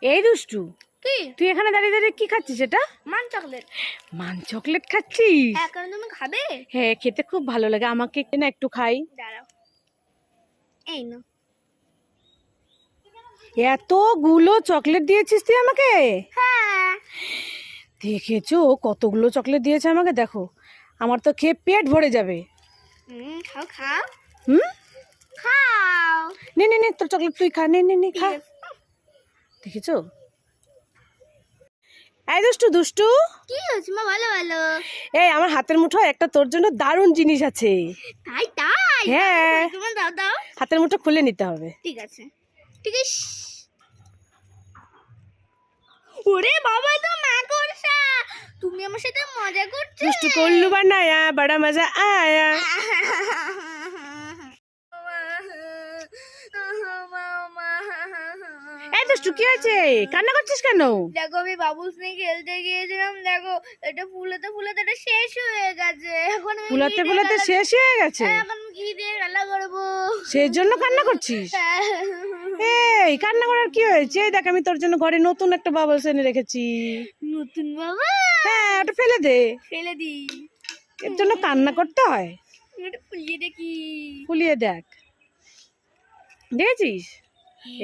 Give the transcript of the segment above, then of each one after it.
এই দুষ্টু, কি তুই এখানে দাঁড়িয়ে দাঁড়িয়ে কি খাচ্ছিস? এটা মান চকলেট। মান চকলেট খাচ্ছিস? হ্যাঁ, কারণ তুমি খাবে। হ্যাঁ, খেতে খুব ভালো লাগে। আমাকে না একটু খাই। দাঁড়াও, এই না। এতগুলো চকলেট দিয়েছিস তুই আমাকে? হ্যাঁ, দেখেছো কতগুলো চকলেট দিয়েছে আমাকে? দেখো, আমার তো খেয়ে পেট ভরে যাবে। খাও খাও হুম, খাও। নে নে নে, তোর চকলেট তুই খা, নে নে নে খা। দেখেছো? এই দুষ্টু দুষ্টু, কি হয়েছে মা? ভালো ভালো। এই আমার হাতের মুঠোয় একটা তোর জন্য দারুণ জিনিস আছে। তাই তাই? হ্যাঁ, তোমার দাও দাও। হাতের মুঠো খুলে নিতে হবে। ঠিক আছে, ঠিক আছে। ওরে বাবা, তো মা করছা, তুমি আমার সাথে মজা করছো। দুষ্টু কোল্লু বানায়া বড়া মজা আয়া। এই দুষ্টু, কি হয়েছে? কান্না করছিস কেন? দেখো, আমি বাবুলস নিয়ে খেলতে গিয়েছিলাম, দেখো এটা ফুলাতে ফুলাতে এটা শেষ হয়ে গেছে। এখন আমি ফুলাতে ফুলাতে শেষ হয়ে গেছে, এখন আমি ঘি দিয়ে খেলা করবো। সেই জন্য কান্না করছিস? এই কান্না করার কি হয়েছে? এই দেখ, আমি তোর জন্য ঘরে নতুন একটা বাবলস এনে রেখেছি। নতুন বাবা? হ্যাঁ, ওটা ফেলে দে। ফেলে দি? এর জন্য কান্না করতে হয়? এটা ফুলিয়ে দেখি। ফুলিয়ে দেখ, দেখেছিস?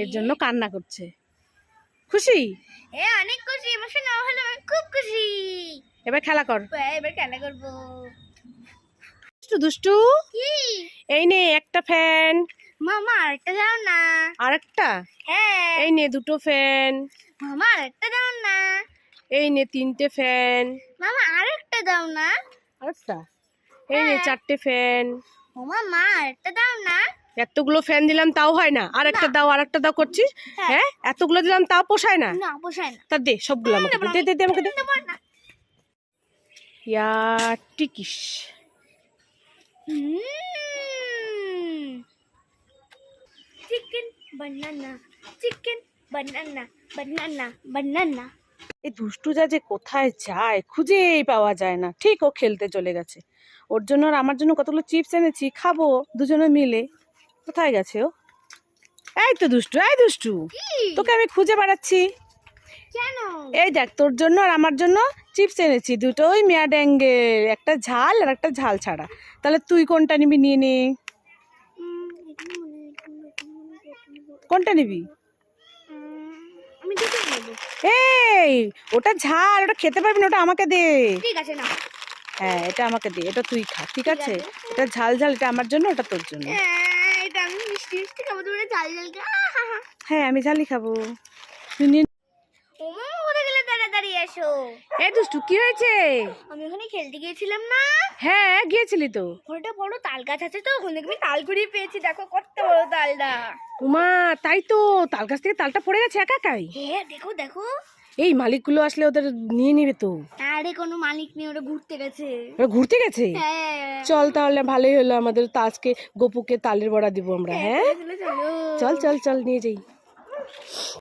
এর জন্য কান্না করছে। খুশি? অনেক খুশি, ইমোশনাল হলো, আমি খুব খুশি। এবার খেলা কর। এবার খেলা করবো। দুষ্টু দুষ্টু, কি? এই নে একটা ফ্যান। মামা আরেকটা দাও না। আরেকটা? হ্যাঁ। এই নে দুটো ফ্যান। মামা আরেকটা দাও না। এই নে তিনটে ফ্যান। মামা আরেকটা দাও না। আরেকটা? এই নে হ্যাঁ। চারটে ফ্যান। মামা মা আরেকটা দাও না। এতগুলো ফ্যান দিলাম তাও হয় না? আরেকটা দাও, আরেকটা দাও করছিস? হ্যাঁ। হ্যাঁ, এতগুলো দিলাম তাও পোষায় না? না, পোষায় না। তা দে সবগুলো আমাকে দে, দে দে দে আমাকে দে। দেবো না। ইয়া টিকিস। চিকেন বানানা, চিকেন বানানা, বানানা বানানা। এই দুষ্টু যা যে কোথায় যায় খুঁজেই পাওয়া যায় না। ঠিক ও খেলতে চলে গেছে। ওর জন্য আর আমার জন্য কতগুলো চিপস এনেছি, খাবো দুজনে মিলে। কোথায় গেছে ও? এই তো দুষ্টু, এই দুষ্টু, তোকে আমি খুঁজে বেড়াচ্ছি। কেন? এই দেখ, তোর জন্য আর আমার জন্য চিপস এনেছি দুটোই মেয়াড্যাঙ্গের, একটা ঝাল আর একটা ঝাল ছাড়া। তাহলে তুই কোনটা নিবি? নিয়ে নে। কোনটা নিবি? আমি দুটো নেবো। এই, ওটা ঝাল, ওটা খেতে পারবি না, ওটা আমাকে দে। ঠিক আছে না। হ্যাঁ, এটা আমাকে দে, এটা তুই খা, ঠিক আছে? এটা ঝাল ঝাল, এটা আমার জন্য, ওটা তোর জন্য। এটা আমি মিষ্টি মিষ্টি খাবো, তুমি ঝাল ঝাল খা। হ্যাঁ, আমি ঝালই খাবো। তুই নিয়ে। ও মামা, কোথায় গেলে? তাড়াতাড়ি এসো। এই দুষ্টু, কি হয়েছে? আমি ওখানে খেলতে গিয়েছিলাম না। হ্যাঁ, গিয়েছিলি তো। ওটা বড় তাল গাছ আছে, তো ওখান থেকে আমি তাল কুড়িয়ে পেয়েছি। দেখো কত বড় তালটা। উমা, তাই তো, তাল গাছ থেকে তালটা পড়ে গেছে একা একাই। হ্যাঁ, দেখো দেখো। এই মালিকগুলো আসলে ওদের নিয়ে নিবে তো। আরে কোনো মালিক নেই, ওটা ঘুরতে গেছে। ওরা ঘুরতে গেছে? হ্যাঁ। চল তাহলে, ভালোই হলো, আমাদের তো আজকে গপুকে তালের বড়া দিব আমরা। হ্যাঁ, চলো চলো। চল চল চল, নিয়ে যাই।